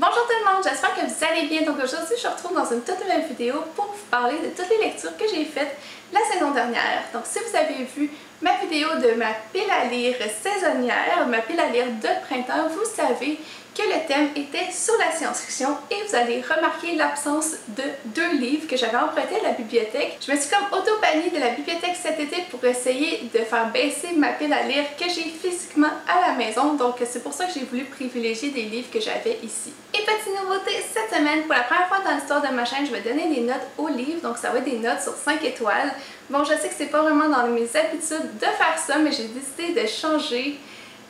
Bonjour tout le monde, j'espère que vous allez bien. Donc aujourd'hui, je me retrouve dans une toute nouvelle vidéo pour vous parler de toutes les lectures que j'ai faites la saison dernière. Donc si vous avez vu ma vidéo de ma pile à lire saisonnière, ma pile à lire de printemps, vous savez que le thème était sur la science-fiction et vous allez remarquer l'absence de 2 livres que j'avais empruntés à la bibliothèque. Je me suis comme auto-bannie de la bibliothèque cet été pour essayer de faire baisser ma pile à lire que j'ai physiquement à la maison, donc c'est pour ça que j'ai voulu privilégier des livres que j'avais ici. Et petite nouveauté cette semaine, pour la première fois dans l'histoire de ma chaîne, je vais donner des notes aux livres, donc ça va être des notes sur 5 étoiles. Bon, je sais que c'est pas vraiment dans mes habitudes de faire ça, mais j'ai décidé de changer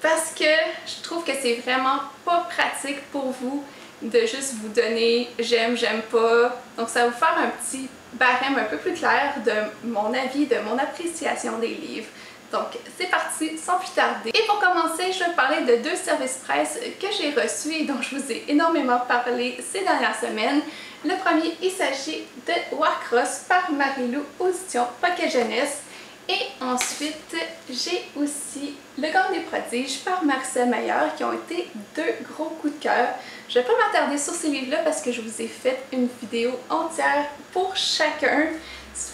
parce que je trouve que c'est vraiment pas pratique pour vous de juste vous donner j'aime, j'aime pas. Donc ça va vous faire un petit barème un peu plus clair de mon avis, de mon appréciation des livres. Donc c'est parti sans plus tarder. Et pour commencer, je vais parler de 2 services presse que j'ai reçus et dont je vous ai énormément parlé ces dernières semaines. Le premier, il s'agit de Warcross par Marie-Lou Audition Pocket Jeunesse. Et ensuite, j'ai aussi Le Gang des Prodiges par Marissa Meyer qui ont été 2 gros coups de cœur. Je ne vais pas m'attarder sur ces livres-là parce que je vous ai fait une vidéo entière pour chacun,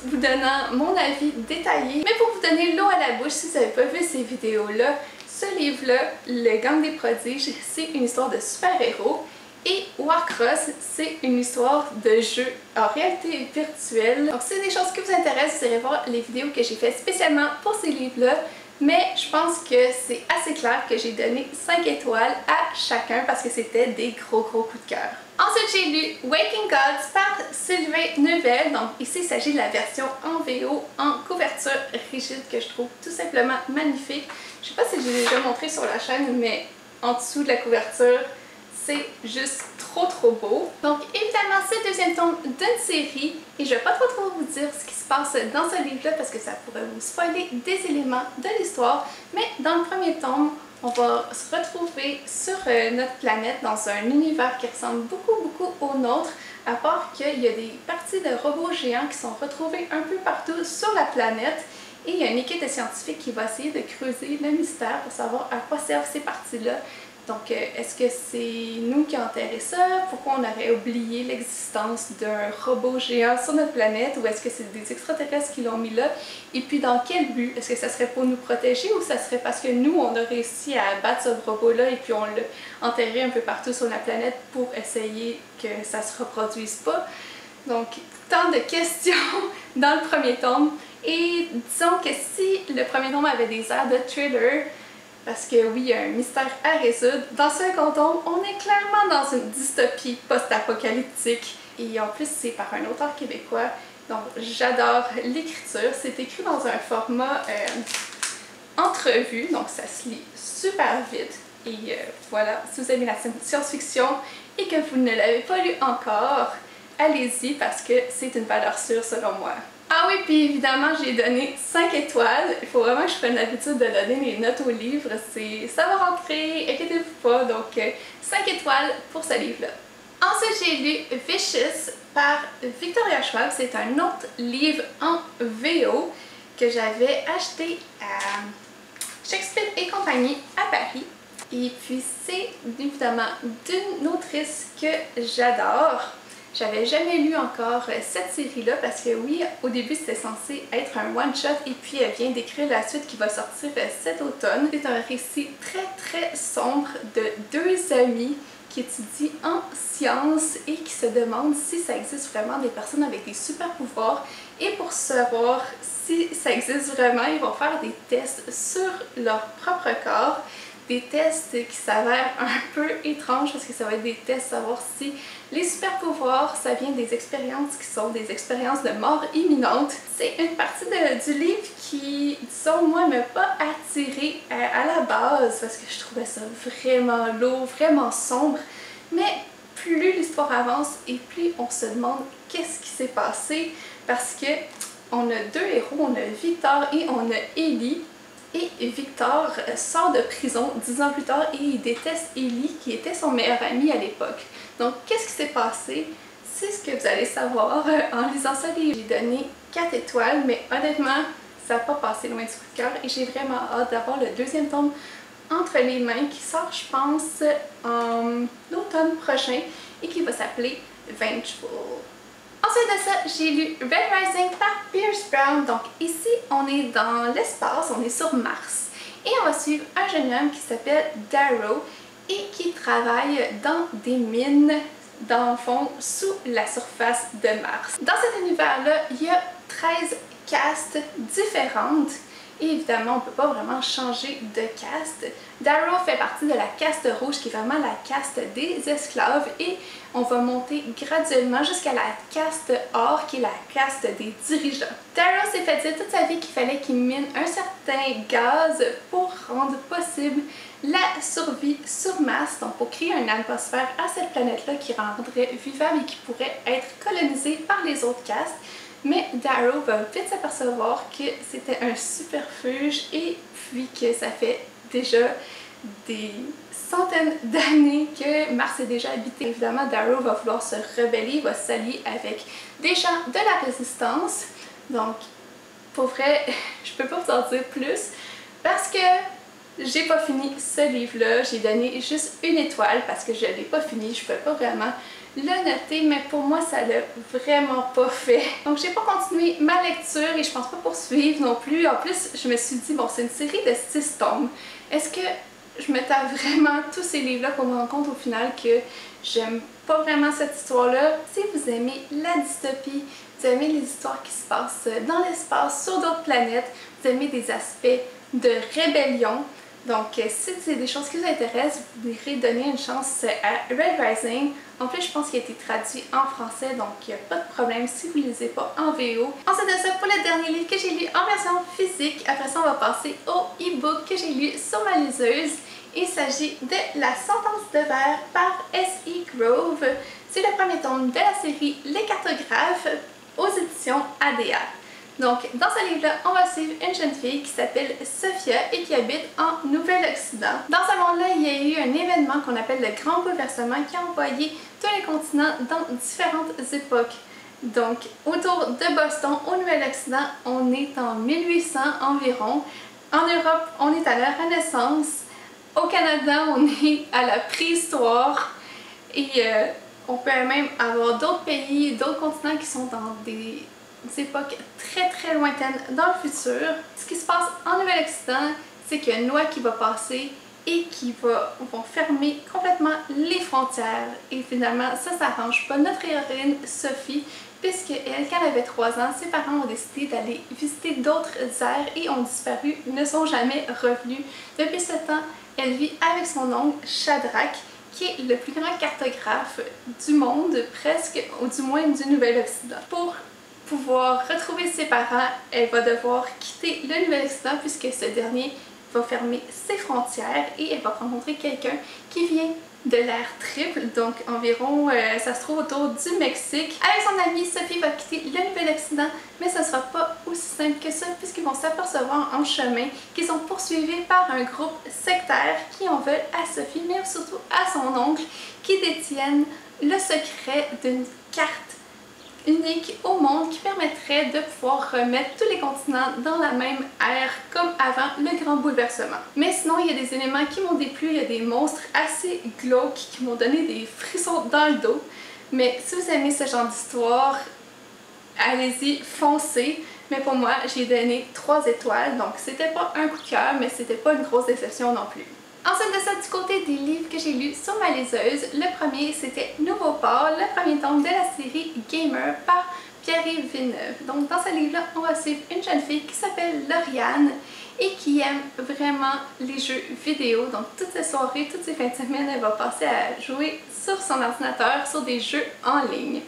vous donnant mon avis détaillé. Mais pour vous donner l'eau à la bouche, si vous n'avez pas vu ces vidéos-là, ce livre-là, Le Gang des Prodiges, c'est une histoire de super-héros. Et Warcross, c'est une histoire de jeu en réalité virtuelle. Donc si c'est des choses qui vous intéressent, vous irez voir les vidéos que j'ai faites spécialement pour ces livres-là. Mais je pense que c'est assez clair que j'ai donné 5 étoiles à chacun parce que c'était des gros coups de cœur. Ensuite, j'ai lu Waking Gods par Sylvain Neuvel. Donc ici, il s'agit de la version en VO, en couverture rigide que je trouve tout simplement magnifique. Je sais pas si j'ai déjà montré sur la chaîne, mais en dessous de la couverture, c'est juste trop beau. Donc évidemment, c'est le deuxième tome d'une série et je vais pas trop vous dire ce qui se passe dans ce livre-là parce que ça pourrait vous spoiler des éléments de l'histoire. Mais dans le premier tome, on va se retrouver sur notre planète dans un univers qui ressemble beaucoup au nôtre, à part qu'il y a des parties de robots géants qui sont retrouvées un peu partout sur la planète. Et il y a une équipe de scientifiques qui va essayer de creuser le mystère pour savoir à quoi servent ces parties-là. Donc, est-ce que c'est nous qui avons enterré ça? Pourquoi on aurait oublié l'existence d'un robot géant sur notre planète? Ou est-ce que c'est des extraterrestres qui l'ont mis là? Et puis, dans quel but? Est-ce que ça serait pour nous protéger ou ça serait parce que nous, on a réussi à abattre ce robot-là et puis on l'a enterré un peu partout sur la planète pour essayer que ça se reproduise pas? Donc, tant de questions dans le premier tome. Et disons que si le premier tome avait des airs de thriller, parce que oui, il y a un mystère à résoudre. Dans ce second tome, on est clairement dans une dystopie post-apocalyptique. Et en plus, c'est par un auteur québécois. Donc, j'adore l'écriture. C'est écrit dans un format entrevue, donc ça se lit super vite. Et voilà, si vous aimez la science-fiction et que vous ne l'avez pas lu encore, allez-y parce que c'est une valeur sûre selon moi. Ah oui, puis évidemment, j'ai donné 5 étoiles. Il faut vraiment que je prenne l'habitude de donner mes notes aux livres. Ça va rentrer, inquiétez-vous pas. Donc, 5 étoiles pour ce livre-là. Ensuite, j'ai lu Vicious par Victoria Schwab. C'est un autre livre en VO que j'avais acheté à Shakespeare et compagnie à Paris. Et puis, c'est évidemment d'une autrice que j'adore. J'avais jamais lu encore cette série-là parce que oui, au début c'était censé être un one-shot et puis elle vient d'écrire la suite qui va sortir cet automne. C'est un récit très sombre de 2 amis qui étudient en sciences et qui se demandent si ça existe vraiment des personnes avec des super pouvoirs. Et pour savoir si ça existe vraiment, ils vont faire des tests sur leur propre corps. Des tests qui s'avèrent un peu étranges parce que ça va être des tests savoir si les super pouvoirs ça vient des expériences qui sont des expériences de mort imminente. C'est une partie du livre qui, disons moi, m'a pas attirée à la base parce que je trouvais ça vraiment lourd, vraiment sombre. Mais plus l'histoire avance et plus on se demande qu'est-ce qui s'est passé parce que on a 2 héros, on a Victor et on a Ellie. Et Victor sort de prison 10 ans plus tard et il déteste Ellie qui était son meilleur ami à l'époque. Donc qu'est-ce qui s'est passé? C'est ce que vous allez savoir en lisant ce livre. J'ai donné 4 étoiles mais honnêtement ça n'a pas passé loin du coup de cœur et j'ai vraiment hâte d'avoir le deuxième tome entre les mains qui sort, je pense, en automne prochain et qui va s'appeler Vengeful. Ensuite de ça, j'ai lu Red Rising par Pierce Brown. Donc ici, on est dans l'espace, on est sur Mars. Et on va suivre un jeune homme qui s'appelle Darrow et qui travaille dans des mines, dans le fond, sous la surface de Mars. Dans cet univers-là, il y a 13 castes différentes. Et évidemment, on ne peut pas vraiment changer de caste. Darrow fait partie de la caste rouge, qui est vraiment la caste des esclaves, et on va monter graduellement jusqu'à la caste or, qui est la caste des dirigeants. Darrow s'est fait dire toute sa vie qu'il fallait qu'il mine un certain gaz pour rendre possible la survie sur Mars, donc pour créer une atmosphère à cette planète-là qui rendrait vivable et qui pourrait être colonisée par les autres castes. Mais Darrow va vite s'apercevoir que c'était un superfuge et puis que ça fait déjà des centaines d'années que Mars est déjà habité. Évidemment, Darrow va vouloir se rebeller, va s'allier avec des gens de la résistance. Donc, pour vrai, je peux pas vous en dire plus parce que j'ai pas fini ce livre-là. J'ai donné juste une étoile parce que je l'ai pas fini. Je peux pas vraiment le noter, mais pour moi ça l'a vraiment pas fait. Donc j'ai pas continué ma lecture et je pense pas poursuivre non plus. En plus, je me suis dit, bon, c'est une série de 6 tomes. Est-ce que je me tape vraiment tous ces livres-là pour me rendre compte au final que j'aime pas vraiment cette histoire-là? Si vous aimez la dystopie, vous aimez les histoires qui se passent dans l'espace, sur d'autres planètes, vous aimez des aspects de rébellion, donc si c'est des choses qui vous intéressent, vous pourrez donner une chance à Red Rising. En plus, je pense qu'il a été traduit en français, donc il n'y a pas de problème si vous ne le lisez pas en VO. Ensuite de ça, pour le dernier livre que j'ai lu en version physique, après ça on va passer au e-book que j'ai lu sur ma liseuse. Il s'agit de La Sentence de verre par S.E. Grove. C'est le premier tome de la série Les Cartographes aux éditions ADA. Donc, dans ce livre-là, on va suivre une jeune fille qui s'appelle Sophia et qui habite en Nouvel-Occident. Dans ce monde-là, il y a eu un événement qu'on appelle le Grand Bouleversement qui a envoyé tous les continents dans différentes époques. Donc, autour de Boston, au Nouvel-Occident, on est en 1800 environ. En Europe, on est à la Renaissance. Au Canada, on est à la préhistoire. Et on peut même avoir d'autres pays, d'autres continents qui sont dans des époques très lointaines dans le futur. Ce qui se passe en Nouvel-Occident, c'est qu'il y a une loi qui va passer et qui vont fermer complètement les frontières. Et finalement, ça s'arrange pas. Notre héroïne, Sophie, puisque elle, quand elle avait 3 ans, ses parents ont décidé d'aller visiter d'autres aires et ont disparu, ne sont jamais revenus. Depuis ce temps, elle vit avec son oncle Shadrach, qui est le plus grand cartographe du monde, presque, ou du moins du Nouvel-Occident. Pour pouvoir retrouver ses parents, elle va devoir quitter le Nouvel-Occident puisque ce dernier va fermer ses frontières et elle va rencontrer quelqu'un qui vient de l'ère triple, donc environ, ça se trouve autour du Mexique. Avec son amie, Sophie va quitter le Nouvel-Occident, mais ce ne sera pas aussi simple que ça puisqu'ils vont s'apercevoir en chemin qu'ils sont poursuivis par un groupe sectaire qui en veulent à Sophie, mais surtout à son oncle, qui détiennent le secret d'une carte unique au monde qui permettrait de pouvoir remettre tous les continents dans la même ère comme avant le grand bouleversement. Mais sinon, il y a des éléments qui m'ont déplu, il y a des monstres assez glauques qui m'ont donné des frissons dans le dos. Mais si vous aimez ce genre d'histoire, allez-y, foncez. Mais pour moi, j'ai donné 3 étoiles, donc c'était pas un coup de cœur, mais c'était pas une grosse déception non plus. Ensuite de ça, du côté des livres que j'ai lus sur ma liseuse, le premier c'était Nouveau Port, le premier tome de la série Gamer par Pierre-Yves Villeneuve. Donc dans ce livre-là, on va suivre une jeune fille qui s'appelle Lauriane et qui aime vraiment les jeux vidéo. Donc toutes ses soirées, toutes ses fins de semaine, elle va passer à jouer sur son ordinateur, sur des jeux en ligne.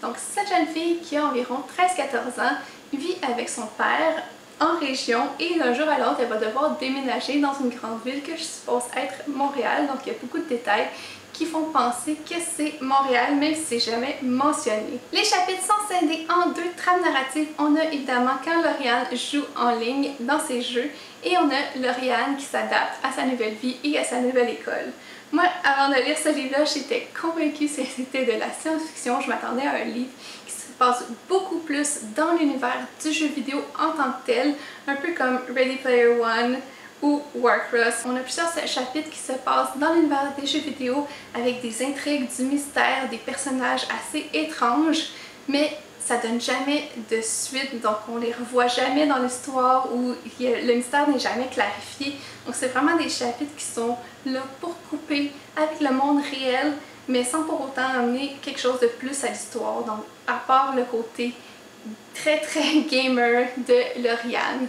Donc cette jeune fille qui a environ 13-14 ans vit avec son père en région et d'un jour à l'autre, elle va devoir déménager dans une grande ville que je suppose être Montréal. Donc il y a beaucoup de détails qui font penser que c'est Montréal, même si c'est jamais mentionné. Les chapitres sont scindés en 2 trames narratives. On a évidemment quand Lauriane joue en ligne dans ses jeux et on a Lauriane qui s'adapte à sa nouvelle vie et à sa nouvelle école. Moi, avant de lire ce livre-là, j'étais convaincue que c'était de la science-fiction. Je m'attendais à un livre qui se passe beaucoup plus dans l'univers du jeu vidéo en tant que tel, un peu comme Ready Player One ou Warcross. On a plusieurs chapitres qui se passent dans l'univers des jeux vidéo avec des intrigues, du mystère, des personnages assez étranges, mais ça donne jamais de suite, donc on les revoit jamais dans l'histoire où le mystère n'est jamais clarifié. Donc c'est vraiment des chapitres qui sont là pour couper avec le monde réel, mais sans pour autant amener quelque chose de plus à l'histoire, donc à part le côté très gamer de Lauriane.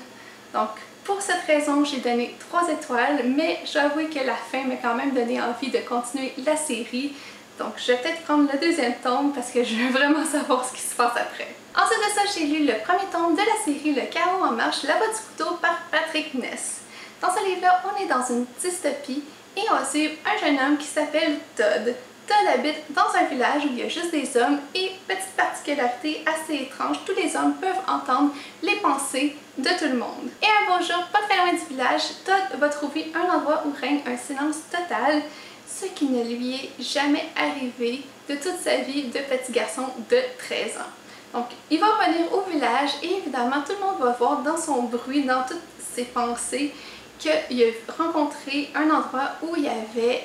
Donc pour cette raison, j'ai donné 3 étoiles, mais j'avoue que la fin m'a quand même donné envie de continuer la série. Donc je vais peut-être prendre le deuxième tome parce que je veux vraiment savoir ce qui se passe après. Ensuite de ça, j'ai lu le premier tome de la série Le Chaos en marche, La voix du couteau par Patrick Ness. Dans ce livre-là, on est dans une dystopie et on va suivre un jeune homme qui s'appelle Todd. Todd habite dans un village où il y a juste des hommes et, petite particularité assez étrange, tous les hommes peuvent entendre les pensées de tout le monde. Et un beau jour, pas très loin du village, Todd va trouver un endroit où règne un silence total, ce qui ne lui est jamais arrivé de toute sa vie de petit garçon de 13 ans. Donc, il va revenir au village et évidemment, tout le monde va voir dans son bruit, dans toutes ses pensées, qu'il a rencontré un endroit où il n'y avait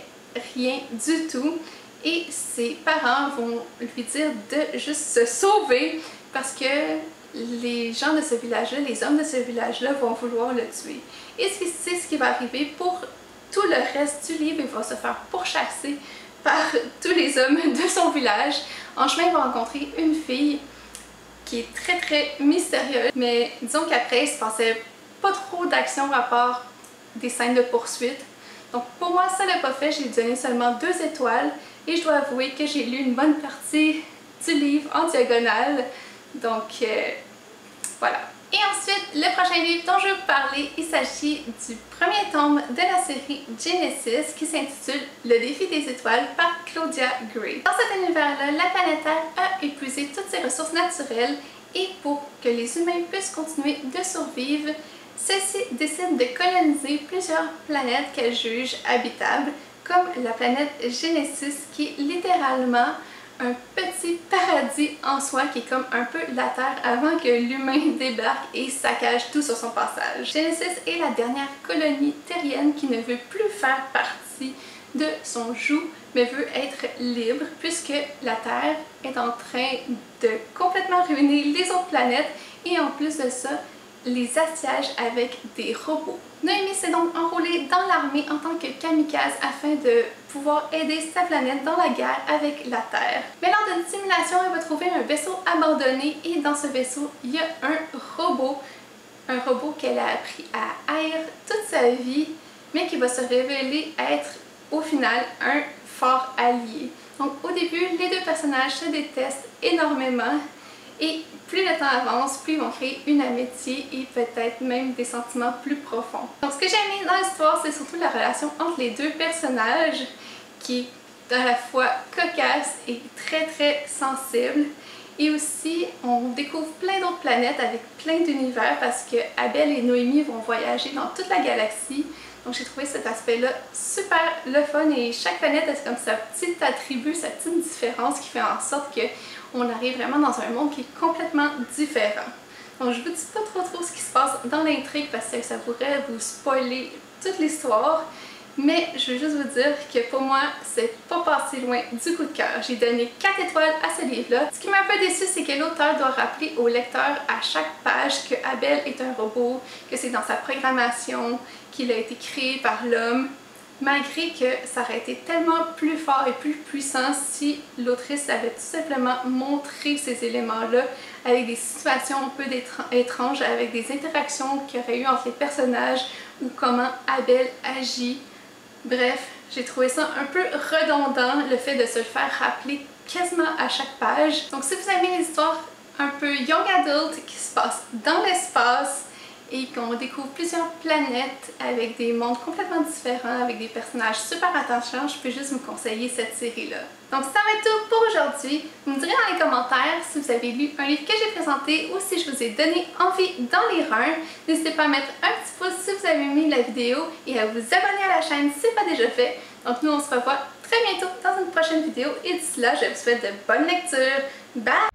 rien du tout. Et ses parents vont lui dire de juste se sauver parce que les gens de ce village-là, les hommes de ce village-là vont vouloir le tuer. Et c'est ce qui va arriver pour tout le reste du livre. Il va se faire pourchasser par tous les hommes de son village. En chemin, il va rencontrer une fille qui est très mystérieuse. Mais disons qu'après, il se passait pas trop d'action à part des scènes de poursuite. Donc pour moi, ça l'a pas fait. J'ai donné seulement 2 étoiles. Et je dois avouer que j'ai lu une bonne partie du livre en diagonale. Donc voilà. Et ensuite, le prochain livre dont je vais vous parler, il s'agit du premier tome de la série Genesis qui s'intitule Le défi des étoiles par Claudia Gray. Dans cet univers-là, la planète Terre a épuisé toutes ses ressources naturelles et pour que les humains puissent continuer de survivre, celle-ci décide de coloniser plusieurs planètes qu'elle juge habitables, comme la planète Genesis qui est littéralement un petit paradis en soi qui est comme un peu la Terre avant que l'humain débarque et saccage tout sur son passage. Genesis est la dernière colonie terrienne qui ne veut plus faire partie de son joug mais veut être libre puisque la Terre est en train de complètement ruiner les autres planètes et en plus de ça, les assiège avec des robots. Noémie s'est donc enrôlée dans l'armée en tant que kamikaze afin de pouvoir aider sa planète dans la guerre avec la Terre. Mais lors d'une simulation, elle va trouver un vaisseau abandonné et dans ce vaisseau, il y a un robot qu'elle a appris à haïr toute sa vie, mais qui va se révéler être au final un fort allié. Donc au début, les 2 personnages se détestent énormément. Et plus le temps avance, plus ils vont créer une amitié et peut-être même des sentiments plus profonds. Donc ce que j'ai aimé dans l'histoire, c'est surtout la relation entre les 2 personnages qui est à la fois cocasse et très sensible. Et aussi, on découvre plein d'autres planètes avec plein d'univers parce que Abel et Noémie vont voyager dans toute la galaxie. Donc j'ai trouvé cet aspect-là super le fun et chaque planète a comme sa petite attribut, sa petite différence qui fait en sorte que on arrive vraiment dans un monde qui est complètement différent. Donc je vous dis pas trop ce qui se passe dans l'intrigue parce que ça pourrait vous spoiler toute l'histoire, mais je veux juste vous dire que pour moi, c'est pas passé loin du coup de cœur. J'ai donné 4 étoiles à ce livre-là. Ce qui m'a un peu déçu, c'est que l'auteur doit rappeler au lecteur à chaque page que Abel est un robot, que c'est dans sa programmation, qu'il a été créé par l'homme, malgré que ça aurait été tellement plus fort et plus puissant si l'autrice avait tout simplement montré ces éléments-là avec des situations un peu étranges, avec des interactions qu'il y aurait eu entre les personnages ou comment Abel agit. Bref, j'ai trouvé ça un peu redondant, le fait de se le faire rappeler quasiment à chaque page. Donc si vous aimez les histoires un peu young adult qui se passent dans l'espace, et qu'on découvre plusieurs planètes avec des mondes complètement différents, avec des personnages super attachants, je peux juste vous conseiller cette série-là. Donc ça va être tout pour aujourd'hui. Vous me direz dans les commentaires si vous avez lu un livre que j'ai présenté ou si je vous ai donné envie d'en lire un. N'hésitez pas à mettre un petit pouce si vous avez aimé la vidéo et à vous abonner à la chaîne si ce n'est pas déjà fait. Donc nous on se revoit très bientôt dans une prochaine vidéo et d'ici là je vous souhaite de bonnes lectures. Bye!